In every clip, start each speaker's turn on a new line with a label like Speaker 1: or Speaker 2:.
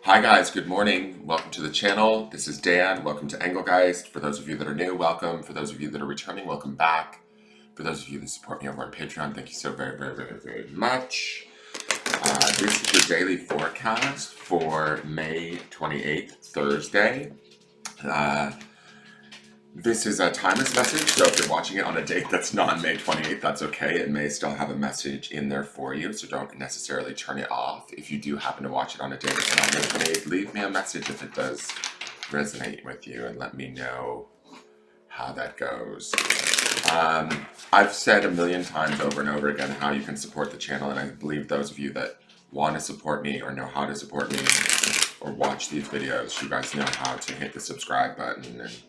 Speaker 1: Hi guys, good morning. Welcome to the channel. This is Dan. Welcome to Engelgeist. For those of you that are new, welcome. For those of you that are returning, welcome back. For those of you that support me over on Patreon, thank you so very much. This is your daily forecast for May 28th, Thursday. This is a timeless message, so if you're watching it on a date that's not May 28th, that's okay. It may still have a message in there for you, so don't necessarily turn it off. If you do happen to watch it on a date that's not May 28th, leave me a message if it does resonate with you and let me know how that goes. I've said a million times over and over again how you can support the channel, and I believe those of you that want to support me or know how to support me or watch these videos, you guys know how to hit the subscribe button and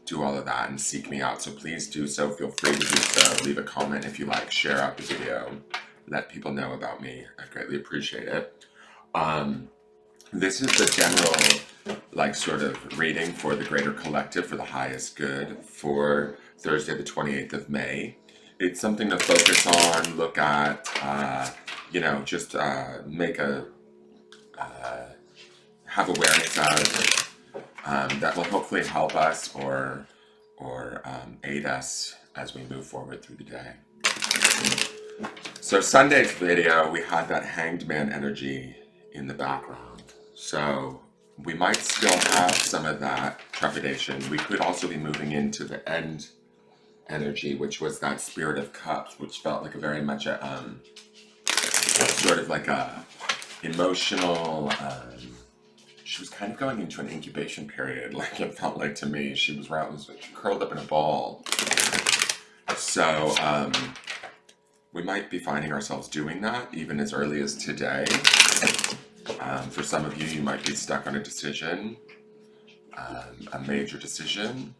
Speaker 1: do all of that and seek me out. So please do so. Feel free to do so. Leave a comment if you like. Share out the video. Let people know about me. I greatly appreciate it. This is the general, sort of reading for the greater collective, for the highest good, for Thursday, the 28th of May. It's something to focus on, look at, just make a, have awareness of, that will hopefully help us or aid us as we move forward through the day. So Sunday's video, we had that hanged man energy in the background. So we might still have some of that trepidation. We could also be moving into the end energy, which was that Spirit of Cups, which felt like a very much a sort of like a emotional, she was kind of going into an incubation period, like it felt like to me. She was curled up in a ball. So we might be finding ourselves doing that even as early as today. For some of you, you might be stuck on a decision, a major decision.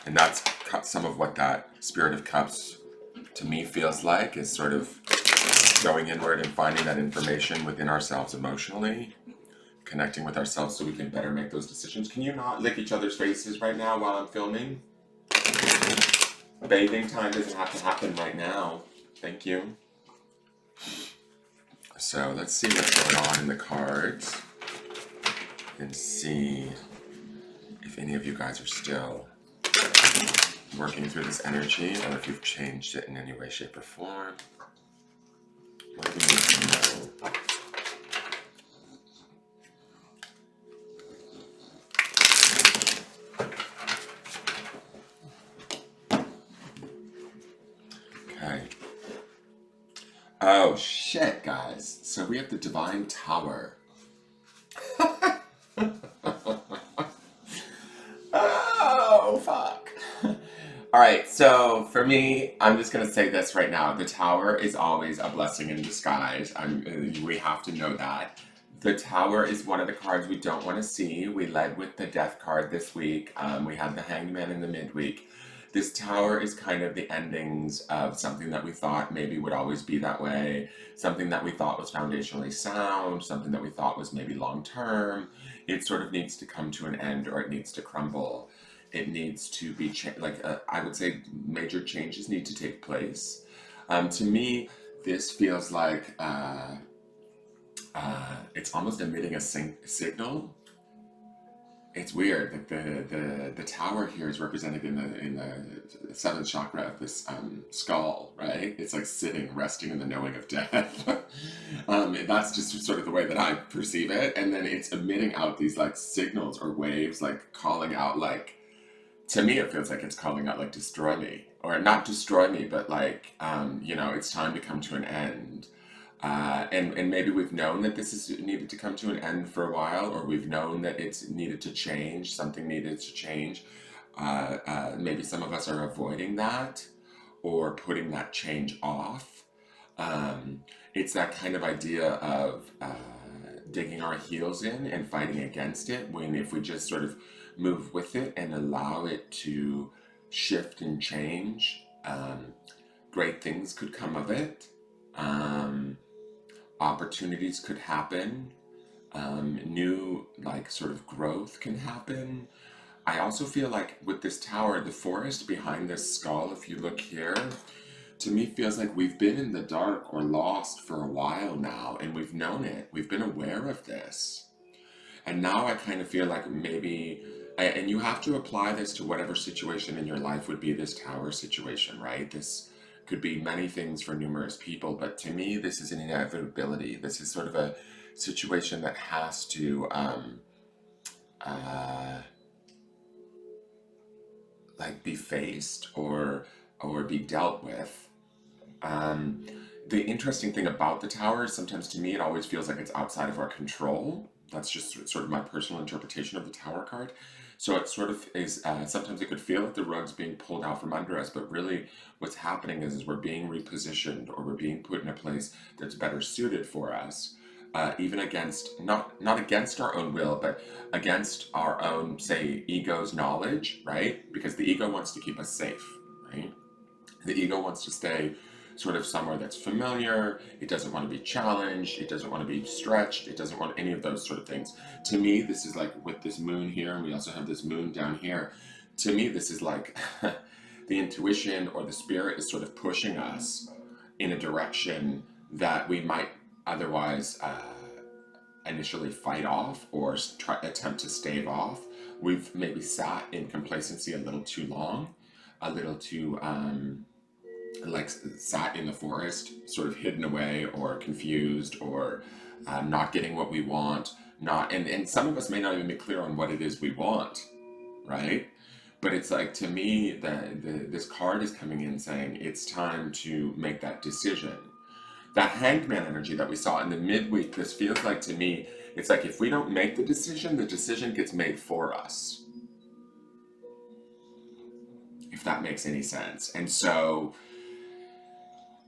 Speaker 1: And that's some of what that Spirit of Cups to me feels like, is sort of going inward and finding that information within ourselves emotionally, connecting with ourselves so we can better make those decisions. Can you not lick each other's faces right now while I'm filming? Bathing time doesn't have to happen right now. Thank you. So let's see what's going on in the cards and see if any of you guys are still working through this energy or if you've changed it in any way, shape, or form. What do we need to know? Okay. Oh shit, guys. So we have the Divine Tower. Oh, fuck. Alright, so for me, I'm just going to say this right now. The Tower is always a blessing in disguise. We have to know that. The Tower is one of the cards we don't want to see. We led with the Death card this week. We had the Hanged Man in the midweek. This Tower is kind of the endings of something that we thought maybe would always be that way, something that we thought was foundationally sound, something that we thought was maybe long-term. It sort of needs to come to an end, or it needs to crumble. It needs to be, I would say major changes need to take place. To me, this feels like it's almost emitting a signal. It's weird. Like the tower here is represented in the seventh chakra of this skull, right? It's like sitting, resting in the knowing of death. That's just sort of the way that I perceive it. And then it's emitting out these like signals or waves, like calling out, like, to me it feels like it's calling out like destroy me, or not destroy me, but like it's time to come to an end. And maybe we've known that this is needed to come to an end for a while, or we've known that it's needed to change, something needed to change. Maybe some of us are avoiding that or putting that change off. It's that kind of idea of digging our heels in and fighting against it, when if we just sort of move with it and allow it to shift and change, great things could come of it. Opportunities could happen. New, sort of growth can happen. I also feel like with this tower, the forest behind this skull, if you look here, to me feels like we've been in the dark or lost for a while now, and we've known it. We've been aware of this. And now I kind of feel like maybe, and you have to apply this to whatever situation in your life would be this tower situation, right? This could be many things for numerous people, but to me, this is an inevitability. This is sort of a situation that has to, uh, like be faced or be dealt with. Um, the interesting thing about the tower is sometimes to me it always feels like it's outside of our control. That's just sort of my personal interpretation of the tower card. So it sort of is, sometimes it could feel like the rug's being pulled out from under us, but really what's happening is we're being repositioned or we're being put in a place that's better suited for us. Even against, not against our own will, but against our own, say, ego's knowledge, right? Because the ego wants to keep us safe, right? The ego wants to stay sort of somewhere that's familiar. It doesn't want to be challenged. It doesn't want to be stretched. It doesn't want any of those sort of things. To me, this is like with this moon here, and we also have this moon down here. To me, this is like the intuition or the spirit is sort of pushing us in a direction that we might otherwise initially fight off or attempt to stave off. We've maybe sat in complacency a little too long, a little too like sat in the forest, sort of hidden away or confused or not getting what we want. Not and some of us may not even be clear on what it is we want, right? But it's like to me that this card is coming in saying it's time to make that decision. That hangman energy that we saw in the midweek, this feels like to me, it's like if we don't make the decision gets made for us. If that makes any sense. And so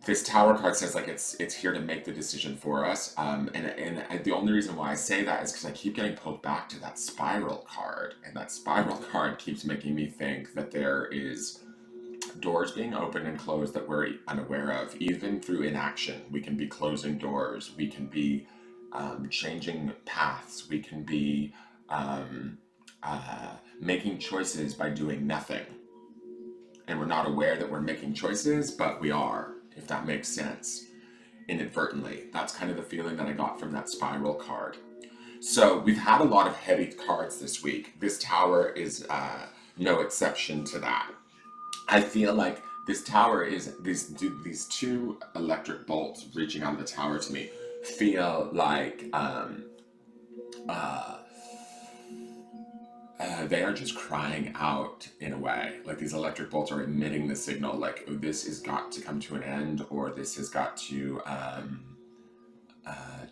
Speaker 1: this tower card says like it's here to make the decision for us. And the only reason why I say that is because I keep getting pulled back to that spiral card. And that spiral card keeps making me think that there is doors being opened and closed that we're unaware of, even through inaction. We can be closing doors, we can be changing paths, we can be making choices by doing nothing. And we're not aware that we're making choices, but we are, if that makes sense, inadvertently. That's kind of the feeling that I got from that spiral card. So we've had a lot of heavy cards this week. This tower is no exception to that. I feel like this tower is these two electric bolts reaching out of the tower to me feel like they are just crying out in a way. Like these electric bolts are emitting the signal like, oh, this has got to come to an end, or this has got to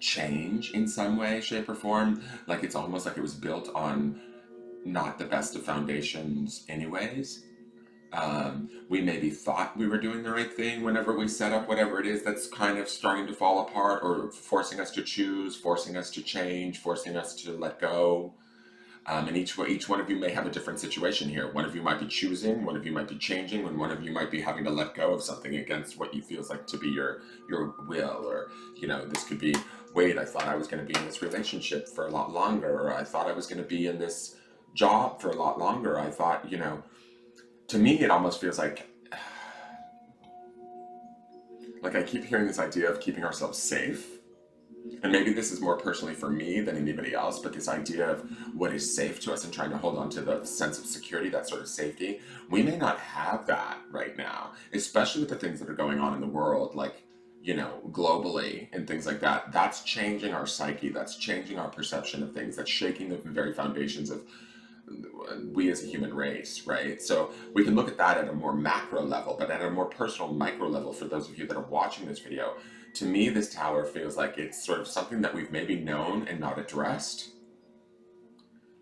Speaker 1: change in some way, shape, or form. Like it's almost like it was built on not the best of foundations anyways. We maybe thought we were doing the right thing whenever we set up whatever it is that's kind of starting to fall apart or forcing us to choose, forcing us to change, forcing us to let go. And each one of you may have a different situation here. One of you might be choosing, one of you might be changing, and one of you might be having to let go of something against what you feels like to be your will. Or, you know, this could be, wait, I thought I was going to be in this relationship for a lot longer, or I thought I was going to be in this job for a lot longer. I thought, you know, to me it almost feels like I keep hearing this idea of keeping ourselves safe. And maybe this is more personally for me than anybody else, but this idea of what is safe to us and trying to hold on to the sense of security, that sort of safety, we may not have that right now, especially with the things that are going on in the world, like, you know, globally and things like that. That's changing our psyche, that's changing our perception of things, that's shaking the very foundations of we as a human race, right? So we can look at that at a more macro level, but at a more personal micro level, for those of you that are watching this video, to me, this tower feels like it's sort of something that we've maybe known and not addressed.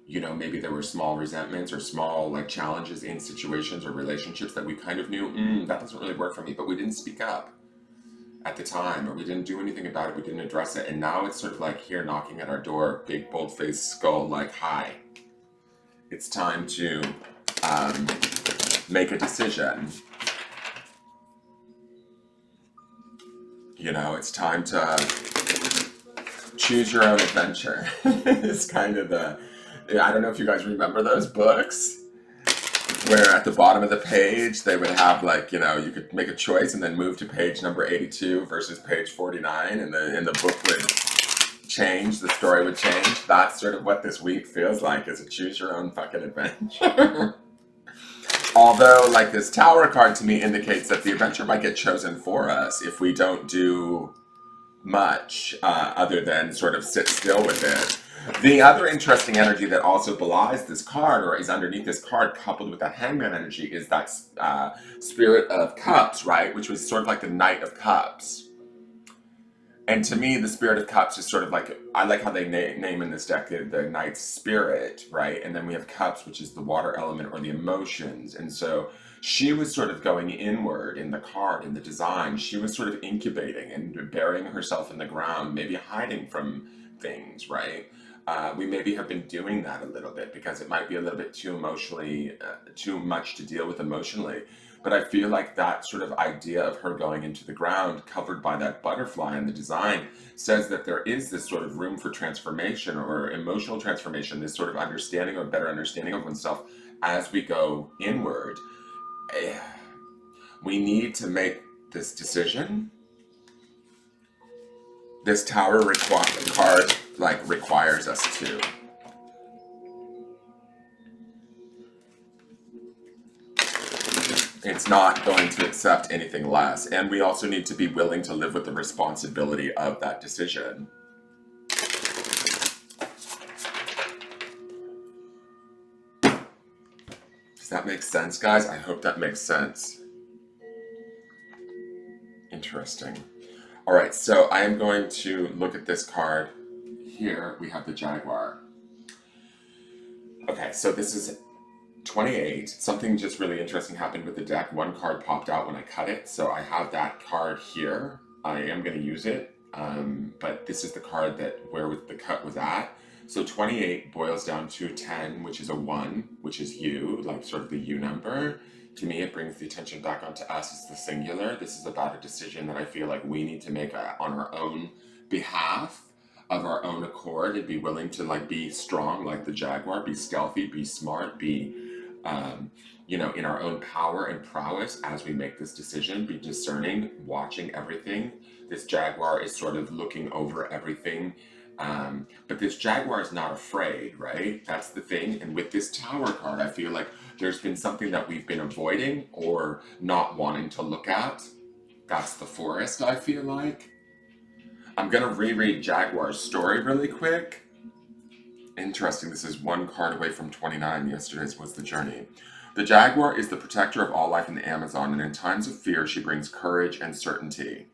Speaker 1: You know, maybe there were small resentments or small like challenges in situations or relationships that we kind of knew, that doesn't really work for me, but we didn't speak up at the time, or we didn't do anything about it, we didn't address it, and now it's sort of like here knocking at our door, big bold-faced skull, like, hi, it's time to make a decision. You know, it's time to choose your own adventure. It's kind of the, I don't know if you guys remember those books. where at the bottom of the page they would have like, you know, you could make a choice and then move to page number 82 versus page 49, and the book would change, the story would change. That's sort of what this week feels like, is a choose your own fucking adventure. Although, like, this tower card to me indicates that the adventure might get chosen for us if we don't do much other than sort of sit still with it. The other interesting energy that also belies this card, or is underneath this card, coupled with that Hangman energy, is that Spirit of Cups, right? Which was sort of like the Knight of Cups. And to me, the Spirit of Cups is sort of like, I like how they name in this deck the Knight's Spirit, right? And then we have Cups, which is the water element or the emotions. And so she was sort of going inward in the card, in the design. She was sort of incubating and burying herself in the ground, maybe hiding from things, right? We maybe have been doing that a little bit because it might be a little bit too emotionally, too much to deal with emotionally. But I feel like that sort of idea of her going into the ground, covered by that butterfly in the design, says that there is this sort of room for transformation or emotional transformation, this sort of understanding or better understanding of oneself as we go inward. We need to make this decision. This tower card like requires us to. It's not going to accept anything less. And we also need to be willing to live with the responsibility of that decision. Does that make sense, guys? I hope that makes sense. Interesting. All right, so I am going to look at this card. Here we have the Jaguar. Okay, so this is 28. Something just really interesting happened with the deck. One card popped out when I cut it, so I have that card here. I am going to use it, but this is the card that where the cut was at. So 28 boils down to 10, which is a 1, which is you, like sort of the you number. To me, it brings the attention back onto us as the singular. This is about a decision that I feel like we need to make on our own behalf, of our own accord, and be willing to like be strong like the Jaguar, be stealthy, be smart, be you know, in our own power and prowess as we make this decision, be discerning, watching everything. This Jaguar is sort of looking over everything. But this Jaguar is not afraid, right? That's the thing. And with this Tower card, I feel like there's been something that we've been avoiding or not wanting to look at. That's the Forest, I feel like. I'm going to reread Jaguar's story really quick. Interesting, this is one card away from 29. Yesterday's was the journey. The Jaguar is the protector of all life in the Amazon, and in times of fear, she brings courage and certainty.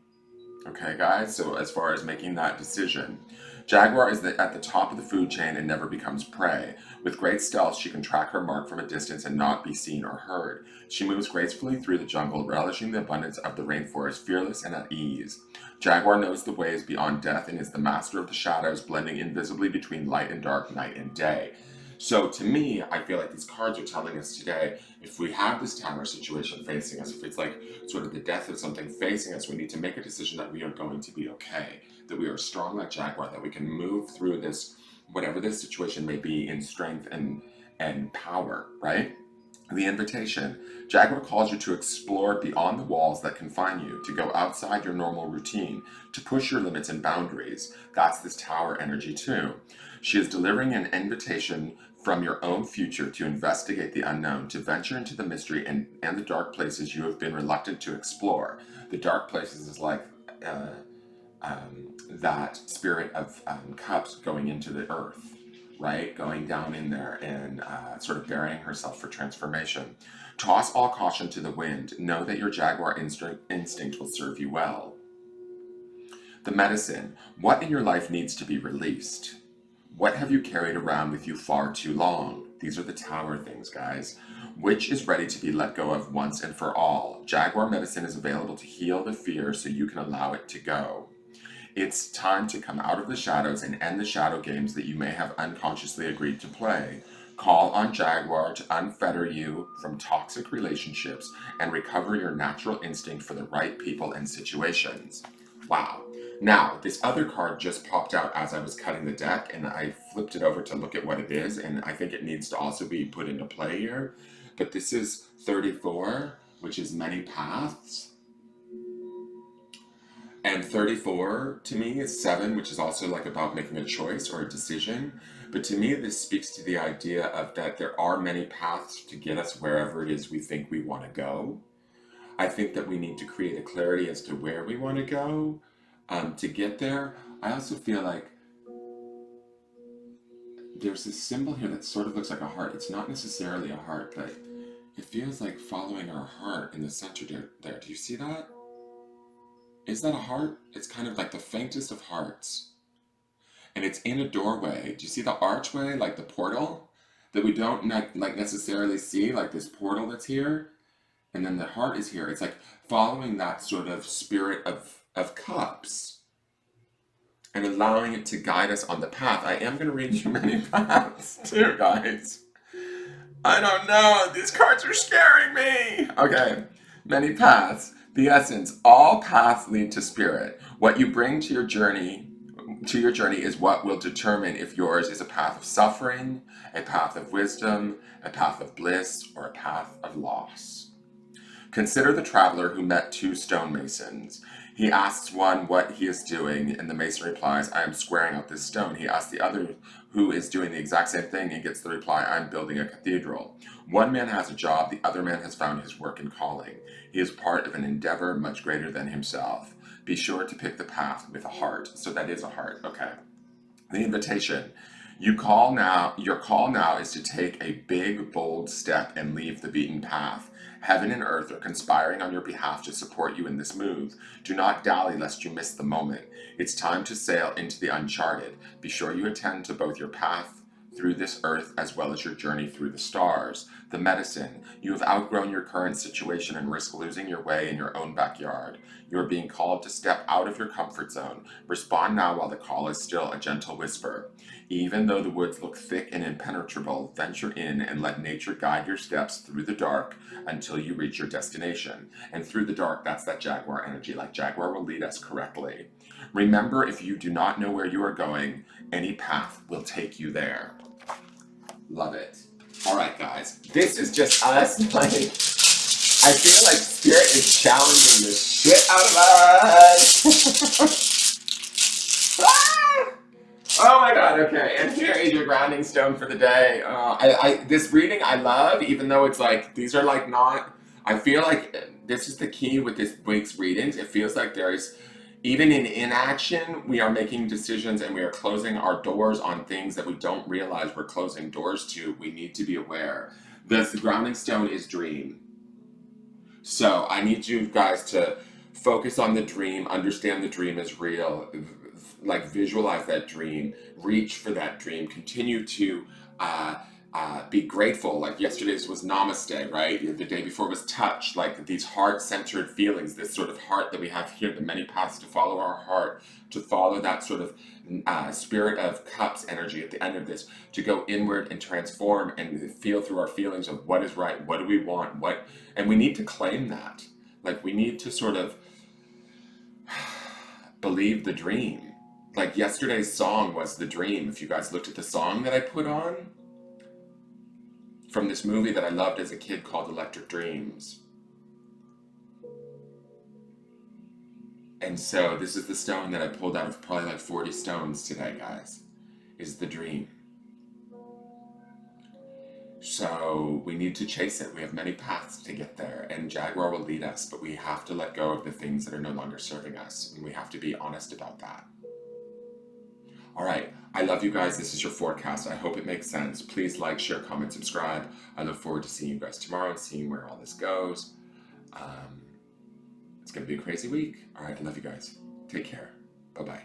Speaker 1: Okay, guys, so as far as making that decision, Jaguar is at the top of the food chain and never becomes prey. With great stealth, she can track her mark from a distance and not be seen or heard. She moves gracefully through the jungle, relishing the abundance of the rainforest, fearless and at ease. Jaguar knows the ways beyond death and is the master of the shadows, blending invisibly between light and dark, night and day. So to me, I feel like these cards are telling us today, if we have this tower situation facing us, if it's like sort of the death of something facing us, we need to make a decision that we are going to be okay, that we are strong like Jaguar, that we can move through this, whatever this situation may be, in strength and power, right? The invitation. Jaguar calls you to explore beyond the walls that confine you, to go outside your normal routine, to push your limits and boundaries. That's this tower energy too. She is delivering an invitation from your own future to investigate the unknown, to venture into the mystery and the dark places you have been reluctant to explore. The dark places is like that Spirit of Cups going into the earth, right? Going down in there and sort of burying herself for transformation. Toss all caution to the wind. Know that your Jaguar instinct will serve you well. The medicine. What in your life needs to be released? What have you carried around with you far too long? These are the tower things, guys. Which is ready to be let go of once and for all? Jaguar medicine is available to heal the fear so you can allow it to go. It's time to come out of the shadows and end the shadow games that you may have unconsciously agreed to play. Call on Jaguar to unfetter you from toxic relationships and recover your natural instinct for the right people and situations. Wow. Now, this other card just popped out as I was cutting the deck, and I flipped it over to look at what it is, and I think it needs to also be put into play here. but this is 34, which is many paths. And 34 to me is 7, which is also like about making a choice or a decision. But to me, this speaks to the idea of that there are many paths to get us wherever it is we think we want to go. I think that we need to create a clarity as to where we want to go to get there. I also feel like there's this symbol here that sort of looks like a heart. It's not necessarily a heart, but it feels like following our heart in the center there. Do you see that? Is that a heart? It's kind of like the faintest of hearts. And it's in a doorway. Do you see the archway, like the portal? That we don't like necessarily see, like this portal that's here? And then the heart is here. It's like following that sort of spirit of cups and allowing it to guide us on the path. I am going to read you many paths too, guys. I don't know. These cards are scaring me. Okay. Many paths. The essence. All paths lead to spirit. What you bring to your journey is what will determine if yours is a path of suffering, a path of wisdom, a path of bliss, or a path of loss. Consider the traveler who met two stonemasons. He asks one what he is doing, and the mason replies, I am squaring out this stone. He asks the other who is doing the exact same thing and gets the reply, I'm building a cathedral. One man has a job, the other man has found his work and calling. He is part of an endeavor much greater than himself. Be sure to pick the path with a heart. So that is a heart, okay. The invitation. Your call now is to take a big, bold step and leave the beaten path. Heaven and earth are conspiring on your behalf to support you in this move. Do not dally lest you miss the moment. It's time to sail into the uncharted. Be sure you attend to both your path through this earth as well as your journey through the stars. The medicine. You have outgrown your current situation and risk losing your way in your own backyard. You are being called to step out of your comfort zone. Respond now while the call is still a gentle whisper. Even though the woods look thick and impenetrable, venture in and let nature guide your steps through the dark until you reach your destination. And through the dark, that's that Jaguar energy. Like Jaguar will lead us correctly. Remember, if you do not know where you are going, any path will take you there. Love it. All right, guys. This is just us. Like, I feel like Spirit is challenging the shit out of us. Ah! Oh my god, okay. And here is your grounding stone for the day. This reading I love, even though it's like, these are like not, I feel like this is the key with this week's readings. It feels like there is, even in inaction, we are making decisions and we are closing our doors on things that we don't realize we're closing doors to. We need to be aware. The grounding stone is dream. So I need you guys to focus on the dream, understand the dream is real, like visualize that dream, reach for that dream, continue to be grateful. Like yesterday's was namaste, right? The day before was touch, like these heart-centered feelings, this sort of heart that we have here, the many paths to follow our heart, to follow that sort of spirit of cups energy at the end of this, to go inward and transform and feel through our feelings of what is right, what do we want, and we need to claim that. Like we need to sort of believe the dream. Like yesterday's song was The Dream. If you guys looked at the song that I put on from this movie that I loved as a kid called Electric Dreams. And so this is the stone that I pulled out of probably like 40 stones today, guys, is the dream. So we need to chase it. We have many paths to get there, and Jaguar will lead us, but we have to let go of the things that are no longer serving us, and we have to be honest about that. All right, I love you guys. This is your forecast. I hope it makes sense. Please like, share, comment, subscribe. I look forward to seeing you guys tomorrow and seeing where all this goes. It's going to be a crazy week. All right, I love you guys. Take care. Bye-bye.